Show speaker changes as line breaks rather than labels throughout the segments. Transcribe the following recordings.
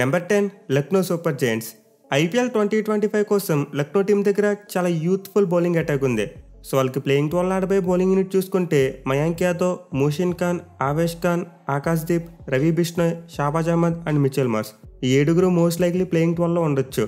Number 10 Lucknow super giants. IPL 2025 కోసం Lucknow team దగ్గర చాలా యూత్ఫుల్ బౌలింగ్ అటాక్ ఉంది. సో వాళ్ళకి ప్లేయింగ్ 12 ఆడబోయే బౌలింగ్ యూనిట్ చూసుకుంటే Mayank Yadav, Mohsin Khan, Avesh Khan, Akashdeep, Ravi Bishnoi, Shahbaz Ahmed and Mitchell Marsh. ఈ 7 మోస్ట్ లైక్లీ ప్లేయింగ్ 12లో ఉండొచ్చు.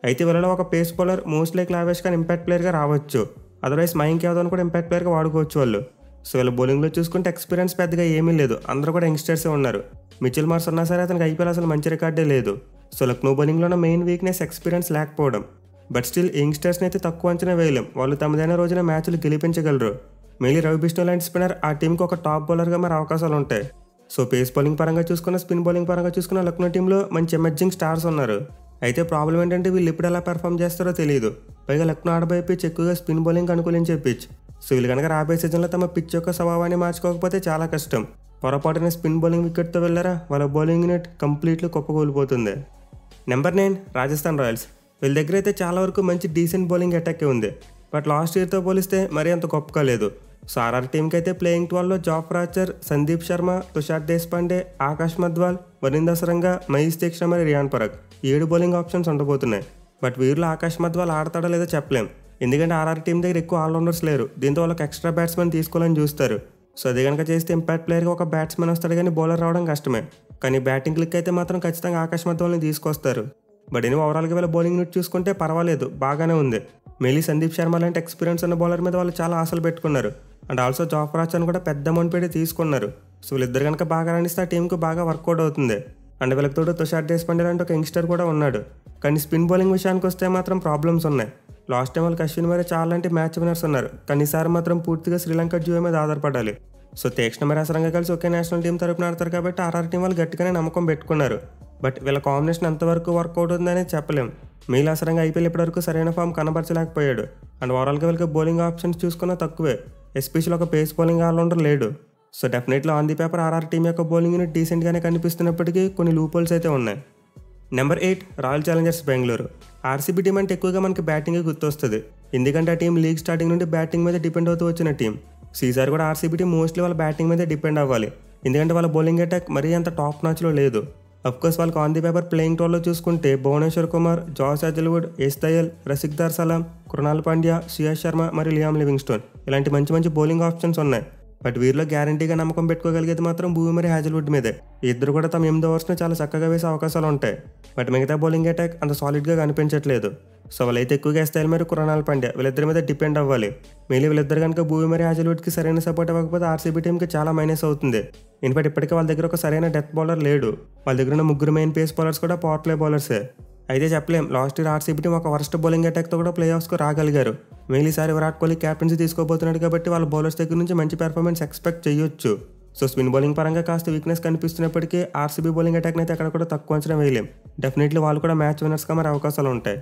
అయితే వీళ్ళలో ఒక pace bowler most likely Avesh Khan impact ప్లేయర్గా రావచ్చు. అదర్వైజ్ మయాంక్ యాదవ్ని కూడా ఇంపాక్ట్ ప్లేయర్గా వాడుకోవచ్చు వాళ్ళు. సో వీళ్ళ బౌలింగ్లో చూసుకుంటే ఎక్స్పీరియన్స్ పెద్దగా ఏమీ లేదు, అందరూ కూడా యంగ్స్టర్సే ఉన్నారు. మిచెల్ మార్ష్ ఉన్నా సరే అతనికి ఐపీఎల్ అసలు మంచి రికార్డే లేదు. సో లక్నో బౌలింగ్లో మెయిన్ వీక్నెస్ ఎక్స్పీరియన్స్ లేకపోవడం. బట్ స్టిల్ యంగ్స్టర్స్ని అయితే తక్కువ అంచనా వేయలేం, వాళ్ళు తమదైన రోజున మ్యాచ్లు గెలిపించగలరు. మెయిన్లీ రవి బిష్ణోయ్ లాంటి స్పిన్నర్ ఆ టీంకి ఒక టాప్ బౌలర్గా మరి అవకాశాలు ఉంటాయి. సో పేస్ బౌలింగ్ పరంగా చూసుకున్న, స్పిన్ బౌలింగ్ పరంగా చూసుకున్న లక్నో టీంలో మంచి ఎమర్జింగ్ స్టార్స్ ఉన్నారు. అయితే ప్రాబ్లం ఏంటంటే వీళ్ళు ఇప్పుడు ఎలా పెర్ఫామ్ చేస్తారో తెలియదు. పైగా లక్నో ఆడబోయే పిచ్ ఎక్కువగా స్పిన్ బౌలింగ్ అనుకూలించే పిచ్. సో వీళ్ళు కనుక రాబోయే సీజన్లో తమ పిచ్ యొక్క స్వభావాన్ని మార్చుకోకపోతే చాలా కష్టం. పొరపాటున స్పిన్ బౌలింగ్ వికెట్తో వెళ్ళారా వాళ్ళ బౌలింగ్ యూనిట్ కంప్లీట్లీ కుప్పకూలిపోతుంది. Number 9 Rajasthan Royals. వీళ్ళ దగ్గర అయితే చాలా వరకు మంచి డీసెంట్ బౌలింగ్ అటాక్ ఉంది. బట్ లాస్ట్ ఇయర్తో పోలిస్తే మరీ అంత గొప్పగా లేదు. సో ఆర్ఆర్ టీంకి అయితే ప్లేయింగ్ 12లో జాఫ్రా ఆర్చర్, సందీప్ శర్మ, తుషార్ దేశ్పాండే, ఆకాష్ మధ్వాల్, వరుణ్ దసరంగా, మహేష్ దీక్షణ మరియు రియాన్ పరాగ్ 7 బౌలింగ్ ఆప్షన్స్ ఉండబోతున్నాయి. బట్ వీరిలో ఆకాష్ మధ్వాల్ ఆడతాడో లేదో చెప్పలేం, ఎందుకంటే ఆర్ఆర్ టీం దగ్గర ఎక్కువ ఆల్రౌండర్స్ లేరు. దీంతో వాళ్ళకి ఎక్స్ట్రా బ్యాట్స్మెన్ తీసుకోవాలని చూస్తారు. సో అది కనుక చేస్తే ఇంపాక్ట్ ప్లేయర్గా ఒక బ్యాట్స్మెన్ వస్తాడు, కానీ బౌలర్ రావడం కష్టమే. కానీ బ్యాటింగ్ క్లిక్ అయితే మాత్రం ఖచ్చితంగా ఆకాష్ మధ్వాల్ని తీసుకొస్తారు. బట్ ఇని ఓవరాల్గా వీళ్ళ బౌలింగ్ యూనిట్ చూసుకుంటే పర్వాలేదు, బాగానే ఉంది. మెయిన్లీ సందీప్ శర్మ లాంటి ఎక్స్పీరియన్స్ ఉన్న బౌలర్ మీద వాళ్ళు చాలా ఆశలు పెట్టుకున్నారు. అండ్ ఆల్సో జాఫ్రా ఆర్చర్ని కూడా పెద్ద అమౌంట్ పెట్టి తీసుకున్నారు. సో వీళ్ళిద్దరు కనుక బాగా రాణిస్తే ఆ టీంకి బాగా వర్కౌట్ అవుతుంది. అండ్ వీళ్ళకి తోడు తుషార్ దేశ్పాండే లాంటి ఒక యంగ్స్టర్ కూడా ఉన్నాడు. కానీ స్పిన్ బౌలింగ్ విషయానికి వస్తే మాత్రం ప్రాబ్లమ్స్ ఉన్నాయి. లాస్ట్ టైం వాళ్ళకి అశ్విన్ మరి చాలా లాంటి మ్యాచ్ విన్నర్స్ ఉన్నారు, కానీ ఈసారి మాత్రం పూర్తిగా శ్రీలంక డ్యూ మీద ఆధారపడాలి. సో తీక్షణ మరి అసరంగా కలిసి ఒకే నేషనల్ టీం తరపున ఆడతారు కాబట్టి ఆర్ఆర్ టీం వాళ్ళు గట్టిగానే నమ్మకం పెట్టుకున్నారు. బట్ వీళ్ళ కాంబినేషన్ ఎంతవరకు వర్కౌట్ ఉందనే చెప్పలేం. మెయిల్ అసరంగా ఐపీఎల్ ఇప్పటివరకు సరైన ఫామ్ కనబరచలేకపోయాడు. అండ్ ఓవరాల్గా వీళ్ళకి బౌలింగ్ ఆప్షన్స్ చూసుకున్నా తక్కువే, ఎస్పెషల్ ఒక పేస్ బౌలింగ్ ఆల్రౌండర్ లేడు. So definitely on the paper RR team యొక్క బౌలింగ్ యూనిట్ డీసెంట్గానే కనిపిస్తున్నప్పటికీ కొన్ని లూపోల్స్ అయితే ఉన్నాయి. Number 8 royal challengers Bengaluru. RCB team అంటే ఎక్కువగా మనకి బ్యాటింగ్ గుర్తొస్తుంది, ఎందుకంటే ఆ టీం లీగ్ స్టార్టింగ్ నుండి బ్యాటింగ్ మీద డిపెండ్ అవుతూ వచ్చిన టీం. ఈసారి కూడా ఆర్సీబీ టీం మోస్ట్లీ వాళ్ళ బ్యాటింగ్ మీద డిపెండ్ అవ్వాలి, ఎందుకంటే వాళ్ళ బౌలింగ్ అటాక్ మరీ అంత టాప్ నాచ్లో లేదు. అఫ్కోర్స్ వాళ్ళకి ఆన్ ది పేపర్ ప్లేయింగ్ 12లో చూసుకుంటే భువనేశ్వర్ కుమార్, జాస్ హజల్వుడ్, ఎస్ దయల్, రసిక్దార్ సలాం, కృణాల్ పాండ్యా, శ్రేయస్ శర్మ మరియు లియామ్ లివింగ్స్టోన్ ఇలాంటి మంచి మంచి బౌలింగ్ ఆప్షన్స్ ఉన్నాయి. బట్ వీరిలో గ్యారంటీగా నమ్మకం పెట్టుకోగలిగేది మాత్రం భూమి మరియు హ్యాజల్వుడ్ మీదే. ఇద్దరు కూడా తమ 8 ఓవర్స్ని చాలా చక్కగా వేసే అవకాశాలు ఉంటాయి. బట్ మిగతా బౌలింగ్ అటాక్ అంత సాలిడ్గా కనిపించట్లేదు. సో వాళ్ళైతే ఎక్కువగా ఎస్తైల్ మరియు కృణాల్ పాండ్యా వీళ్ళిద్దరి మీద డిపెండ్ అవ్వాలి. మెయిన్లీ వీళ్ళిద్దరు కనుక భూమి మరియు హ్యాజల్వుడ్కి సరైన సపోర్ట్ ఇవ్వకపోతే ఆర్సీబీ టీంకి చాలా మైనస్ అవుతుంది. ఇన్ఫాక్ట్ ఇప్పటికే వాళ్ళ దగ్గర ఒక సరైన డెత్ బౌలర్ లేడు. వాళ్ళ దగ్గర ఉన్న 3 మెయిన్ పేస్ బౌలర్స్ కూడా పవర్ ప్లే బౌలర్సే. అయితే చెప్పలేం, లాస్ట్ ఇయర్ ఆర్సీబీ టీం ఒక వర్స్ట్ బౌలింగ్ అటాక్తో కూడా ప్లే ఆఫ్స్కు రాగలిగారు. మెయిన్లీ ఈసారి విరాట్ కోహ్లీ క్యాప్టెన్సీ తీసుకోబోతున్నాడు కాబట్టి వాళ్ళ బౌలర్స్ దగ్గర నుంచి మంచి పెర్ఫార్మెన్స్ ఎక్స్పెక్ట్ చేయొచ్చు. సో స్పిన్ బౌలింగ్ పరంగా కాస్త వీక్నెస్ కనిపిస్తున్నప్పటికీ ఆర్సీబీ బౌలింగ్ అటాక్ని అయితే అక్కడ కూడా తక్కువ అంచనా వేయలేం. డెఫినెట్లీ వాళ్ళు కూడా మ్యాచ్ విన్నర్స్గా మరి అవకాశాలు ఉంటాయి.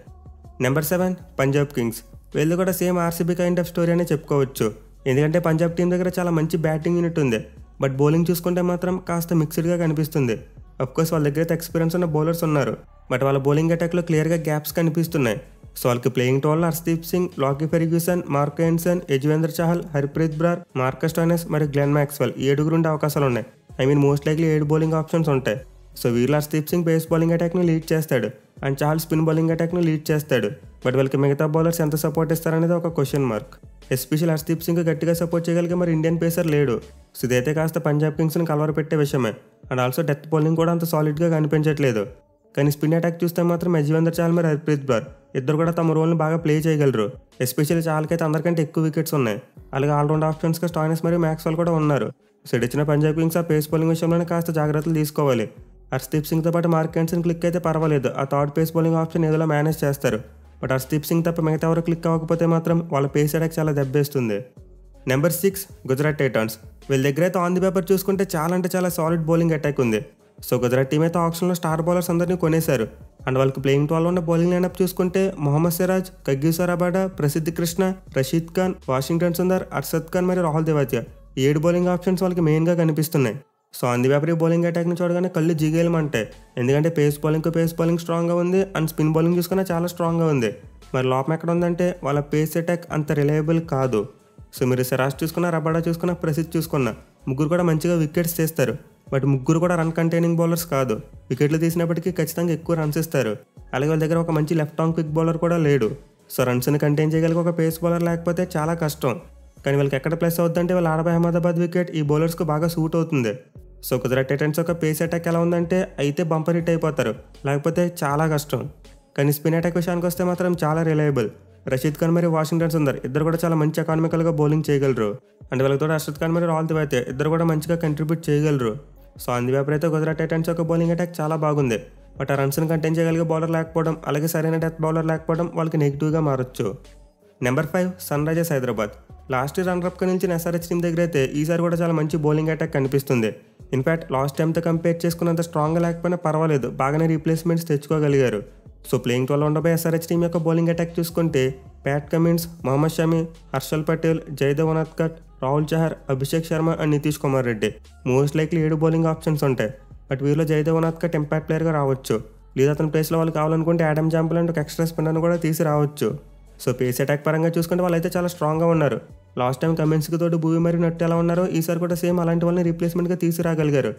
Number 7 Punjab Kings. వీళ్ళు కూడా same RCB kind of story అనే చెప్పుకోవచ్చు, ఎందుకంటే పంజాబ్ టీం దగ్గర చాలా మంచి బ్యాటింగ్ యూనిట్ ఉంది. బట్ బౌలింగ్ చూసుకుంటే మాత్రం కాస్త మిక్స్డ్గా కనిపిస్తుంది. అఫ్కోర్స్ వాళ్ళ దగ్గర అయితే ఎక్స్పీరియన్స్ ఉన్న బౌలర్స్ ఉన్నారు, బట్ వాళ్ళ బౌలింగ్ అటాక్లో క్లియర్గా గ్యాప్స్ కనిపిస్తున్నాయి. సో వాళ్ళకి ప్లేయింగ్ 12లో Arshdeep Singh, Lockie Ferguson, Marco Jansen, Yuzvendra Chahal, Harpreet Brar, Marcus Stoinis మరియు గ్లెన్ మ్యాక్స్వెల్ 7 ఉండే అవకాశాలు ఉన్నాయి. మోస్ట్ లైక్లీ 7 బౌలింగ్ ఆప్షన్స్ ఉంటాయి. సో వీళ్ళు హర్షదీప్ సింగ్ పేస్ బౌలింగ్ అటాక్ని లీడ్ చేస్తాడు అండ్ చహల్ స్పిన్ బౌలింగ్ అటాక్ని లీడ్ చేస్తాడు. బట్ వీళ్ళకి మిగతా బౌలర్స్ ఎంత సపోర్ట్ ఇస్తారనేది ఒక question mark. Especial Arshdeep Singh గట్టిగా సపోర్ట్ చేయగలిగే మరి ఇండియన్ పేసర్ లేడు. సో ఇదైతే కాస్త పంజాబ్ కింగ్స్ని కలవర పెట్టే విషయమే. అండ్ ఆల్సో డెత్ బౌలింగ్ కూడా అంత సాలిడ్గా కనిపించట్లేదు. కానీ స్పిన్ అటాక్ చూస్తే మాత్రం యజ్వేంద్ర చహల్ మరియు హర్ప్రీత్ బ్రార్ ఇద్దరు కూడా తమ రోల్ని బాగా ప్లే చేయగలరు. ఎస్పెషల్లీ చహల్కి అయితే అందరికంటే ఎక్కువ వికెట్స్ ఉన్నాయి. అలాగే ఆల్రౌండ్ ఆప్షన్స్గా స్టోయినిస్ మరియు మ్యాక్స్వెల్ కూడా ఉన్నారు. సో ఇచ్చిన పంజాబ్ కింగ్స్ ఆ పేస్ బౌలింగ్ విషయంలోనే కాస్త జాగ్రత్తలు తీసుకోవాలి. హర్షదీప్ సింగ్తో పాటు మార్క్ హెన్సన్ క్లిక్ అయితే పర్వాలేదు, ఆ థర్డ్ పేస్ బౌలింగ్ ఆప్షన్ ఏదోలా మేనేజ్ చేస్తారు. బట్ హర్షదీప్ సింగ్ తప్ప మిగతా ఎవరు క్లిక్ అవ్వకపోతే మాత్రం వాళ్ళ పేస్ అటాక్ చాలా దెబ్బేస్తుంది. Number 6 Gujarat Titans. వీళ్ళ దగ్గర అయితే ఆన్ ది పేపర్ చూసుకుంటే చాలా అంటే చాలా సాలిడ్ బౌలింగ్ అటాక్ ఉంది. సో గుజరాత్ టీం అయితే ఆప్షన్లో స్టార్ బౌలర్స్ అందరినీ కొనేశారు. అండ్ వాళ్ళకి ప్లేయింగ్ 12లో ఉన్న బౌలింగ్ లైనప్ చూసుకుంటే మొహమ్మద్ సిరాజ్, కగ్యూసర్ రబాడా, ప్రసిద్ధ్ కృష్ణ, రషీద్ ఖాన్, వాషింగ్టన్ సుందర్, అర్షద్ ఖాన్ మరియు రాహుల్ దేవాతియా 7 బౌలింగ్ ఆప్షన్స్ వాళ్ళకి మెయిన్గా కనిపిస్తున్నాయి. సో ఆన్ ది పేపర్ ఈ బౌలింగ్ అటాక్ని చూడగానే కళ్ళు జిగేయమంటాయి, ఎందుకంటే పేస్ బౌలింగ్ స్ట్రాంగ్గా ఉంది అండ్ స్పిన్ బౌలింగ్ చూసుకున్నా చాలా స్ట్రాంగ్గా ఉంది. మరి లోపం ఎక్కడ ఉందంటే వాళ్ళ పేస్ అటాక్ అంత రిలయబుల్ కాదు. సో మీరు సిరాజ్ చూసుకున్నా, రబాడా చూసుకున్నా, ప్రసిద్ధ్ చూసుకున్నా 3 కూడా మంచిగా వికెట్స్ తీస్తారు. బట్ ముగ్గురు కూడా రన్ కంటైనింగ్ బౌలర్స్ కాదు. వికెట్లు తీసినప్పటికీ ఖచ్చితంగా ఎక్కువ రన్స్ ఇస్తారు. అలాగే వాళ్ళ దగ్గర ఒక మంచి లెఫ్ట్ ఆర్మ్ క్విక్ బౌలర్ కూడా లేడు. సో రన్స్ని కంటైన్ చేయగలిగే ఒక పేస్ బౌలర్ లేకపోతే చాలా కష్టం. కానీ వాళ్ళకి ఎక్కడ ప్లస్ అవుతుందంటే వాళ్ళు ఆడబై అహ్మదాబాద్ వికెట్ ఈ బౌలర్స్కు బాగా సూట్ అవుతుంది. సో గుజరాత్ టైటన్స్ ఒక పేస్ అటాక్ ఎలా ఉందంటే అయితే బంపర్ హిట్ అయిపోతారు, లేకపోతే చాలా కష్టం. కానీ స్పిన్ అటాక్ విషయానికి వస్తే మాత్రం చాలా రిలయబుల్. రషీద్ ఖాన్ మరియు వాషింగ్టన్ సుందర్ ఇద్దరు కూడా చాలా మంచి ఎకానమికల్గా బౌలింగ్ చేయగలరు. అండ్ వాళ్ళతో రషీద్ ఖాన్ మరియు రాహుల్ ద్రావిడ్ ఇద్దరు కూడా మంచిగా కంట్రిబ్యూట్ చేయగలరు. సో అందువైపు అయితే గుజరాత్ టైటన్స్ యొక్క బౌలింగ్ అటాక్ చాలా బాగుంది. బట్ ఆ రన్స్ని కంటైన్ చేయగలిగే బౌలర్ లేకపోవడం, అలాగే సరైన డెత్ బౌలర్ లేకపోవడం వాళ్ళకి నెగిటివ్గా మారచ్చు. Number 5 Sunrisers Hyderabad. Last year రన్రప్గా నిలిచిన ఎస్ఆర్హెచ్ టీం దగ్గర అయితే ఈసారి కూడా చాలా మంచి బౌలింగ్ అటాక్ కనిపిస్తుంది. ఇన్ఫ్యాక్ట్ లాస్ట్ టైంతో కంపేర్ చేసుకున్నంత స్ట్రాంగ్గా లేకపోయినా పర్వాలేదు, బాగానే రీప్లేస్మెంట్స్ తెచ్చుకోగలిగారు. సో ప్లేయింగ్ 12 ఉండబోయే ఎస్ఆర్హెచ్ టీం యొక్క బౌలింగ్ అటాక్ చూసుకుంటే Pat Cummins, Mohammed Shami, Harshal Patel, Jaydev Unadkat, Rahul Chahar, Abhishek Sharma and Nitish Kumar Reddy most likely 7 bowling options ఉంటాయి. బట్ వీరిలో జయదేవ్ ఉనద్కట్ ఇంపాక్ట్ ప్లేయర్గా రావచ్చు, లేదా అతని ప్లేస్లో వాళ్ళు కావాలనుకుంటే యాడమ్ జాంపుల్ అండ్ ఒక ఎక్స్ట్రా స్పిన్నర్ను కూడా తీసి రావచ్చు. సో పేస్ అటాక్ పరంగా చూసుకుంటే వాళ్ళు అయితే చాలా స్ట్రాంగ్గా ఉన్నారు. లాస్ట్ టైం కమిన్స్కి తోటి భూమి మరియు నట్టు ఎలా ఉన్నారో ఈసారి కూడా సేమ్ అలాంటి వాళ్ళని రీప్లేస్మెంట్గా తీసుకురాగలిగారు.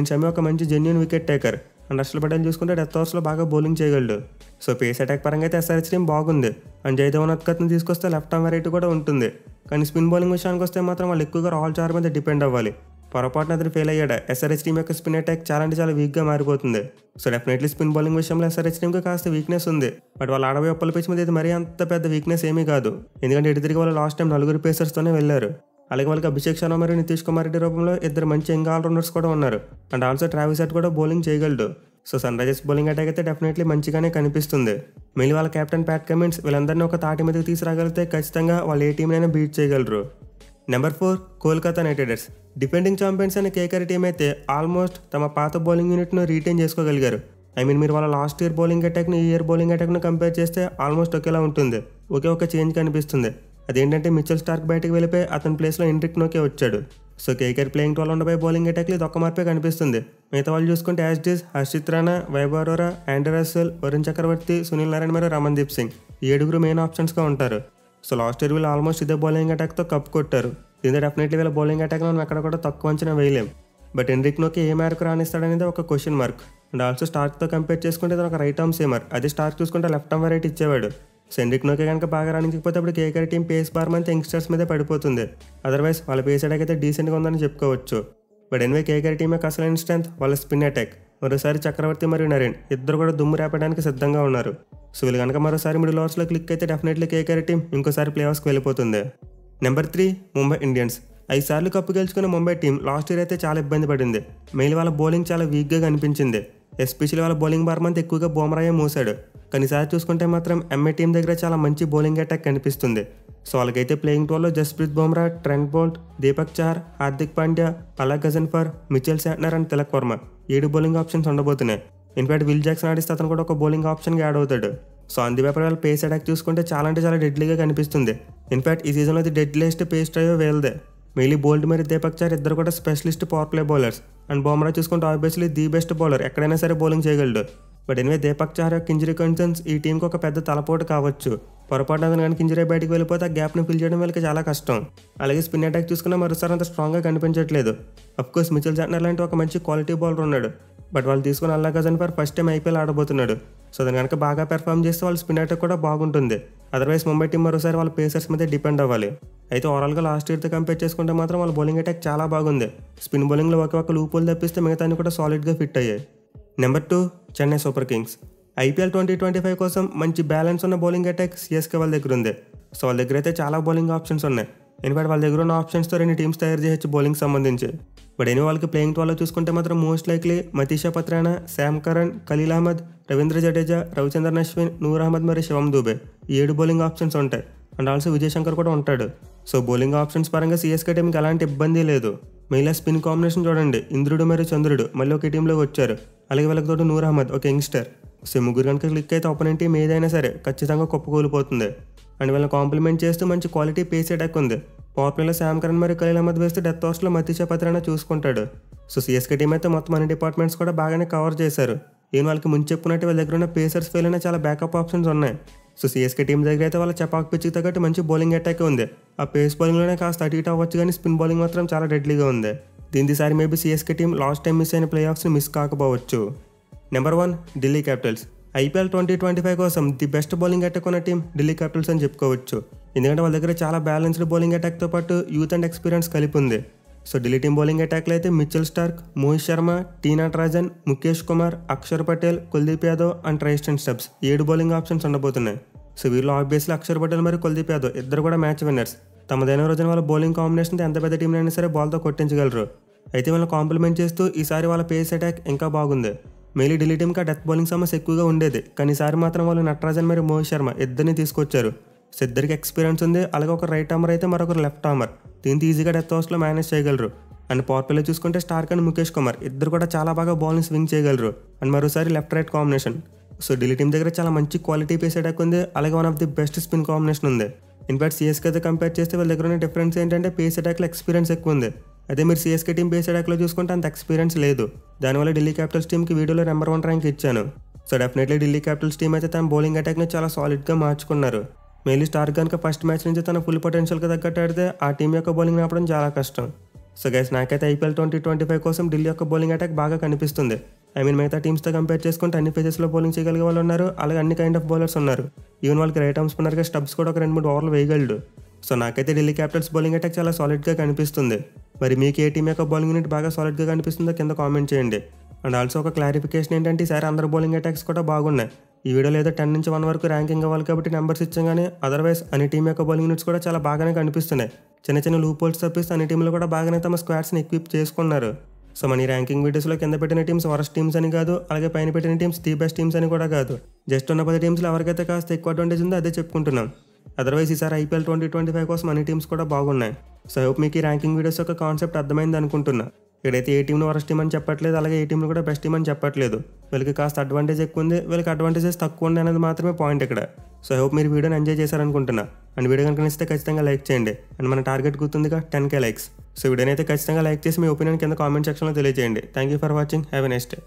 షమి ఒక మంచి genuine wicket taker and Harshal Patel చూసుకుంటే డెత్ ఓవర్స్లో బాగా బౌలింగ్ చేయగలడు. సో పేస్ అటాక్ పరంగా అయితే ఎస్ఆర్హెచ్ టీం బాగుంది. అండ్ జయదేవ్ ఉనద్కట్ని తీసుకొస్తే లెఫ్ట్ ఆర్మ్ వెరైటీ కూడా ఉంటుంది. కానీ స్పిన్ బౌలింగ్ విషయానికి వస్తే మాత్రం వాళ్ళు ఎక్కువగా రాహుల్ చహర్ మీద డిపెండ్ అవ్వాలి. పొరపాటున అతను ఫెయిల్ అయ్యాడు, ఎస్ఆర్హెచ్ టీం యొక్క స్పిన్ అటాక్ చాలా అంటే చాలా వీక్గా మారిపోతుంది. సో డెఫినెట్లీ స్పిన్ బౌలింగ్ విషయంలో ఎస్ఆర్హెచ్ టీంకి కాస్త వీక్నెస్ ఉంది. బట్ వాళ్ళు ఆడబోయే ఒప్పల పిచ్ మీద ఇది మరీ అంత పెద్ద వీక్నెస్ ఏమీ కాదు, ఎందుకంటే ఇటు తిరిగి వాళ్ళు లాస్ట్ టైం 4 పేసర్స్తోనే వెళ్ళారు. అలాగే వాళ్ళకి అభిషేక్ శర్మ మరియు నితీష్ కుమార్ రెడ్డి రూపంలో 2 మంచి యంగ్ ఆల్రౌండర్స్ కూడా ఉన్నారు. అండ్ ఆల్సో ట్రావిస్ హెడ్ కూడా బౌలింగ్ చేయగలడు. So sunrisers bowling attack అయితే డెఫినెట్లీ మంచిగానే కనిపిస్తుంది. మళ్ళీ వాళ్ళ కెప్టెన్ ప్యాట్ కమిన్స్ వీళ్ళందరినీ ఒక తాటి మీదకి తీసుకురాగలిగితే ఖచ్చితంగా వాళ్ళు ఏ టీంనైనా బీట్ చేయగలరు. Number 4 Kolkata night riders. Defending champions అనే కేకేఆర్ టీం అయితే ఆల్మోస్ట్ తమ పాత బౌలింగ్ యూనిట్ను రీటైన్ చేసుకోగలిగారు. మీరు వాళ్ళ లాస్ట్ ఇయర్ బౌలింగ్ అటాక్ను ఈ ఇయర్ బౌలింగ్ అటాక్ను కంపేర్ చేస్తే ఆల్మోస్ట్ ఒకేలా ఉంటుంది. ఒకే ఒక చేంజ్ కనిపిస్తుంది. అదేంటంటే మిచెల్ స్టార్క్ బయటకు వెళ్ళిపోయి అతని ప్లేస్లో హెన్రిక్ నోకే వచ్చాడు. సో కేకేఆర్ ప్లేయింగ్ 12 ఉండబోయే బౌలింగ్ అటాక్లో ఇది ఒక్క మార్పే కనిపిస్తుంది. మిగతా వాళ్ళు చూసుకుంటే యాస్డిస్, హర్షిత్ రాణా, వైభవ్ అరోరా, ఆండ్రే రస్సెల్, వరుణ్ చక్రవర్తి, సునీల్ నారాయణ మరియు రమన్దీప్ సింగ్ ఈ 7 మెయిన్ ఆప్షన్స్గా ఉంటారు. సో లాస్ట్ ఇయర్ వీళ్ళు ఆల్మోస్ట్ ఇదే బౌలింగ్ అటాక్తో కప్ కొట్టారు. దీంతో డెఫినెట్లీ వీళ్ళ బౌలింగ్ అటాక్ మనం ఎక్కడ కూడా తక్కువ అంచనా వేయలేం. బట్ హెన్రిక్ నోకి ఏ మేరకు రాణిస్తాడనేది ఒక క్వశ్చన్ మార్క్. అండ్ ఆల్సో స్టార్క్తో కంపేర్ చేసుకుంటే ఒక రైట్ ఆర్మ్ సీమర్, అదే స్టార్క్ చూసుకుంటే లెఫ్ట్ ఆర్మ్ వెరైటీ ఇచ్చేవాడు. సో హెన్రిక్ నోకే కనుక బాగా రాణించకపోతే అప్పుడు కేకేఆర్ టీం పేస్ బార్ అంతా యంగ్స్టర్స్ మీదే పడిపోతుంది. అదర్వైజ్ వాళ్ళ పేస్ అటాక్ అయితే డీసెంట్గా ఉందని చెప్పుకోవచ్చు. బట్ ఎనివే కేకేఆర్ టీం యొక్క అసలైన స్ట్రెంత్ వాళ్ళ స్పిన్ అటాక్. మరోసారి చక్రవర్తి మరియు నరేన్ ఇద్దరు కూడా దుమ్ము రేపడానికి సిద్ధంగా ఉన్నారు. సో వీళ్ళు కనుక మరోసారి మిడిల్ ఓవర్స్లో క్లిక్ అయితే డెఫినెట్లీ కేకేఆర్ టీం ఇంకోసారి ప్లే ఆఫ్స్కి వెళ్ళిపోతుంది. Number 3 Mumbai Indians. 5 సార్లు కప్పు గెలుచుకున్న ముంబై టీం లాస్ట్ ఇయర్ అయితే చాలా ఇబ్బంది పడింది. మెయిన్ వాళ్ళ బౌలింగ్ చాలా వీక్గా కనిపించింది. ఎస్పెషల్లీ వాళ్ళ బౌలింగ్ బార్మంత్ ఎక్కువగా బుమ్రాయే మోసాడు. కానీ ఈసారి చూసుకుంటే మాత్రం ఎంఏ టీం దగ్గర చాలా మంచి బౌలింగ్ అటాక్ కనిపిస్తుంది. సో వాళ్ళకైతే ప్లేయింగ్ 12లో Jasprit Bumrah, Trent Boult, Deepak Chahar, Hardik Pandya, Allah Ghazanfar, Mitchell Santner and Tilak Varma 7 bowling options ఉండబోతున్నాయి. ఇన్ఫాక్ట్ విల్ జాక్సన్ ఆడిస్తే అతను కూడా ఒక బౌలింగ్ ఆప్షన్గా యాడ్ అవుతాడు. సో అందువైపు వాళ్ళ పేస్ అటాక్ చూసుకుంటే చాలా అంటే చాలా డెడ్లీగా కనిపిస్తుంది. ఇన్ఫాక్ట్ ఈ సీజన్లో అది డెడ్లీయెస్ట్ పేస్ డ్రైవ్ వేల్దే. మెయిలీ బోల్ట్ మరియు దీపక్ చహర్ ఇద్దరు కూడా specialist power play bowlers. And Bumrah చూసుకుంటే ఆబ్వియస్లీ ది బెస్ట్ బౌలర్, ఎక్కడైనా సరే బౌలింగ్ చేయగలడు. బట్ ఎనివే దీపక్ చహర్ యొక్క ఇంజరీ కన్సర్న్స్ ఈ టీంకి ఒక పెద్ద తలపోటు కావచ్చు. పొరపాటున అతను కనుక ఇంజరీ బయటకు వెళ్ళిపోతే ఆ గ్యాప్ని ఫిల్ చేయడం వీళ్ళకి చాలా కష్టం. అలాగే స్పిన్ అటాక్ చూసుకున్నా మరోసారి అంత స్ట్రాంగ్గా కనిపించట్లేదు. అఫ్కోర్స్ మిచెల్ శాంట్నర్ లాంటి ఒక మంచి క్వాలిటీ బౌలర్ ఉన్నాడు. బట్ వాళ్ళు తీసుకున్న Allah Ghazanfar first time IPL ఆడబోతున్నాడు. సో దాని కనుక బాగా పెర్ఫామ్ చేస్తే వాళ్ళ స్పిన్ అటాక్ కూడా బాగుంటుంది. అదర్వైజ్ ముంబై టీం మరోసారి వాళ్ళ పేసర్స్ మీద డిపెండ్ అవ్వాలి. అయితే ఓవరాల్గా లాస్ట్ ఇయర్తో కంపేర్ చేసుకుంటే మాత్రం వాళ్ళ బౌలింగ్ అటాక్ చాలా బాగుంది. స్పిన్ బౌలింగ్లో ఒక లూపోలు తప్పిస్తే మిగతాన్ని కూడా సాలిడ్గా ఫిట్ అయ్యాయి. Number 2 Chennai super Kings. IPL 2025 కోసం మంచి బ్యాలెన్స్ ఉన్న బౌలింగ్ అటాక్ సిఎస్కే వాళ్ళ దగ్గర ఉంది. సో వాళ్ళ దగ్గర అయితే చాలా బౌలింగ్ ఆప్షన్స్ ఉన్నాయి. ఇన్ఫాక్ట్ వాళ్ళ దగ్గర ఉన్న ఆప్షన్స్తో 2 టీమ్స్ తయారు చేయొచ్చు బౌలింగ్ సంబంధించి. బట్ ఎనీ వాళ్ళకి ప్లేయింగ్ 12లో చూసుకుంటే మాత్రం most likely Matheesha Pathirana, Sam Curran, Khaleel Ahmed, Ravindra Jadeja, Ravichandran Ashwin, Noor Ahmad మరియు శివం దూబే 7 బౌలింగ్ ఆప్షన్స్ ఉంటాయి. అండ్ ఆల్సో విజయ్ శంకర్ కూడా ఉంటాడు. సో బౌలింగ్ ఆప్షన్స్ పరంగా సిఎస్కే టీంకి ఎలాంటి ఇబ్బంది లేదు. మహిళా స్పిన్ కాంబినేషన్ చూడండి, ఇంద్రుడు మరియు చంద్రుడు మళ్ళీ ఒక టీంలోకి వచ్చారు. అలాగే వాళ్ళకి తోటి నూర్ అహ్మద్ ఒక యంగ్స్టర్. సో ముగ్గురు కనుక క్లిక్ అయితే ఆపోనెంట్ టీం ఏదైనా సరే ఖచ్చితంగా కుప్పకూలిపోతుంది. అండ్ వీళ్ళని కాంప్లిమెంట్ చేస్తూ మంచి క్వాలిటీ పేస్ అటాక్ ఉంది. పవర్ ప్లేలో శామ్ కరణ్ మరియు ఖలీల్ అహ్మద్ వేస్తే డెత్ ఓవర్స్లో మతీషా పత్రానా చూసుకుంటాడు. సో సిఎస్కే టీం అయితే మొత్తం అన్ని డిపార్ట్మెంట్స్ కూడా బాగానే కవర్ చేశారు. ఈయన వాళ్ళకి ముందు చెప్పుకున్నట్టు వాళ్ళ దగ్గర ఉన్న పేసర్స్ ఫెయిల్ అయినా చాలా బ్యాకప్ ఆప్షన్స్ ఉన్నాయి. సో సిఎస్కే టీం దగ్గర అయితే వాళ్ళ చపాక్ పిచ్కి తగ్గట్టు మంచి బౌలింగ్ అటాక్ ఉంది. ఆ పేస్ బౌలింగ్లోనే కాస్త అటు ఇటు అవ్వచ్చు, కానీ స్పిన్ బౌలింగ్ మాత్రం చాలా డెడ్లీగా ఉంది. దీనిసారి maybe CSK team last time miss అయిన ప్లే ఆఫ్స్ని మిస్ కాకపోవచ్చు. Number 1 Delhi Capitals. ఐపీఎల్ 2025 కోసం ది బెస్ట్ బౌలింగ్ అటాక్ ఉన్న టీం ఢిల్లీ క్యాపిటల్స్ అని చెప్పుకోవచ్చు. ఎందుకంటే వాళ్ళ దగ్గర చాలా బ్యాలెన్స్డ్ బౌలింగ్ అటాక్తో పాటు యూత్ అండ్ ఎక్స్పీరియన్స్ కలిపి ఉంది. సో ఢిల్లీ టీం బౌలింగ్ అటాక్లో అయితే Mitchell Starc, Mohit Sharma, T Natarajan, Mukesh Kumar, Axar Patel, Kuldeep Yadav and Tristan Stubbs 7 bowling options ఉండబోతున్నాయి. సో వీళ్ళు ఆబ్వియస్లీ అక్షర్ పటేల్ మరియు కుల్దీప్ యాదవ్ ఇద్దరు కూడా మ్యాచ్ విన్నర్స్. తమదైన రోజున వాళ్ళ బౌలింగ్ కాంబినేషన్తో ఎంత పెద్ద టీంలో అయినా సరే బాల్తో కొట్టించగలరు. అయితే వాళ్ళని కాంప్లిమెంట్ చేస్తూ ఈసారి వాళ్ళ పేస్ అటాక్ ఇంకా బాగుంది. మెయిన్లీ ఢిల్లీ టీంకి ఆ డెత్ బౌలింగ్ సమస్య ఎక్కువగా ఉండేది, కానీ ఈసారి మాత్రం వాళ్ళు నటరాజన్ మరియు మోహిత్ శర్మ ఇద్దరిని తీసుకొచ్చారు. సో ఇద్దరికి ఎక్స్పీరియన్స్ ఉంది. అలాగే ఒక రైట్ ఆర్మర్ అయితే మరొకరు లెఫ్ట్ ఆర్మర్. దీంతో ఈజీగా డెత్ ఓవర్స్లో మేనేజ్ చేయగలరు. అండ్ పవర్ ప్లేలో చూసుకుంటే స్టార్క్ అండ్ ముఖేష్ కుమార్ ఇద్దరు కూడా చాలా బాగా బాల్ని స్వింగ్ చేయగలరు. అండ్ మరోసారి left right combination. So Delhi team దగ్గర చాలా మంచి క్వాలిటీ పేస్ అటాక్ ఉంది. అలాగే one of the best spin combination ఉంది. ఇన్ఫాక్ట్ సిఎస్కేతో కంపేర్ చేస్తే వాళ్ళ దగ్గర ఉన్న డిఫరెన్స్ ఏంటంటే పేస్ అటాక్లో ఎక్స్పీరియన్స్ ఎక్కువ ఉంది. అదే మీరు సిఎస్కే టీం పేస్ అటాక్లో చూసుకుంటే అంత ఎక్స్పీరియన్స్ లేదు. దానివల్ల ఢిల్లీ క్యాపిటల్స్ టీంకి వీడియోలో నెంబర్ 1 ర్యాంక్ ఇచ్చాను. So definitely Delhi Capitals team అయితే తన బౌలింగ్ అటాక్ని చాలా సాలిడ్గా మార్చుకున్నారు. మెయిన్లీ స్టార్క్ కనుక ఫస్ట్ మ్యాచ్ నుంచి తన ఫుల్ పొటెన్షియల్కి తగ్గట్టు ఆడితే ఆ టీం యొక్క బౌలింగ్ ఆపడం చాలా కష్టం. సో గైస్ నాకైతే ఐపీఎల్ 2025 కోసం ఢిల్లీ యొక్క బౌలింగ్ అటాక్ బాగా కనిపిస్తుంది. మిగతా టీమ్స్తో కంపేర్ చేసుకుంటే అన్ని ఫేజెస్లో బౌలింగ్ చేయగలిగే వాళ్ళు ఉన్నారు. అలాగే అన్ని కైండ్ ఆఫ్ బౌలర్స్ ఉన్నారు. ఈవెన్ వాళ్ళకి రైట్ ఆర్మ్ స్పిన్నర్గా స్టబ్స్ కూడా ఒక 2-3 ఓవర్లు వేయగలడు. సో నాకైతే ఢిల్లీ క్యాపిటల్స్ బౌలింగ్ అటాక్ చాలా సాలిడ్గా కనిపిస్తుంది. మరి మీకు ఏ టీం యొక్క బౌలింగ్ యూనిట్ బాగా సాలిడ్గా కనిపిస్తుందో కింద కామెంట్ చేయండి. అండ్ ఆల్సో ఒక క్లారిఫికేషన్ ఏంటంటే ఈసారి అందరు బౌలింగ్ అటాక్స్ కూడా బాగున్నాయి. ఈ వీడియోలో ఏదో 10 నుంచి 1 వరకు ర్యాంకింగ్ అవ్వాలి కాబట్టి నెంబర్స్ ఇచ్చాం, కానీ అదర్వైజ్ అన్ని టీం యొక్క బౌలింగ్ యూనిట్స్ కూడా చాలా బాగానే కనిపిస్తున్నాయి. చిన్న లూప్ హోల్స్ తప్పిస్తే అన్ని టీంలు కూడా బాగానే తమ స్క్వాడ్స్ని ఎక్విప్ చేసుకున్నారు. సో మన ఈ ర్యాంకింగ్ వీడియోస్లో కింద పెట్టిన టీమ్స్ వరస్ట్ టీమ్స్ అని కాదు, అలాగే పైన పెట్టిన టీమ్స్ ది బెస్ట్ టీమ్స్ అని కూడా కాదు. జస్ట్ ఉన్న 10 టీమ్స్లో ఎవరికైతే కాస్త ఎక్కువ అడ్వాంటేజ్ ఉందో అదే చెప్పుకుంటున్నాం. అదర్వైజ్ ఈసారి ఐపీఎల్ 2025 కోసం అన్ని టీమ్స్ కూడా బాగున్నాయి. సో హోప్ మీకు ఈ ర్యాంకింగ్ వీడియోస్ యొక్క కాన్సెప్ట్ అర్థమైంది అనుకుంటున్నా. ఇక్కడైతే ఏ టీంలో వరస్ట్ టీం అని చెప్పట్లేదు, అలాగే ఏ టీంలో కూడా బెస్ట్ టీం అని చెప్పట్లేదు. వీళ్ళకి కాస్త అడ్వాంటేజ్ ఎక్కువ ఉంది, వీళ్ళకి అడ్వాంటేజెస్ తక్కువ ఉంది అనేది మాత్రమే పాయింట్ ఇక్కడ. సో హోప్ మీరు వీడియోని ఎంజాయ్ చేశారనుకుంటున్నా. అండ్ వీడియో కనుక నచ్చితే ఖచ్చితంగా లైక్ చేయండి. అండ్ మన టార్గెట్ గుర్తుందిగా 10K లైక్స్. సో వీడియోని అయితే ఖచ్చితంగా లైక్ చేసి మీ ఒపీనియన్ కింద కామెంట్ సెక్షన్లో తెలియజేయండి. Thank you for watching. Have a nice day.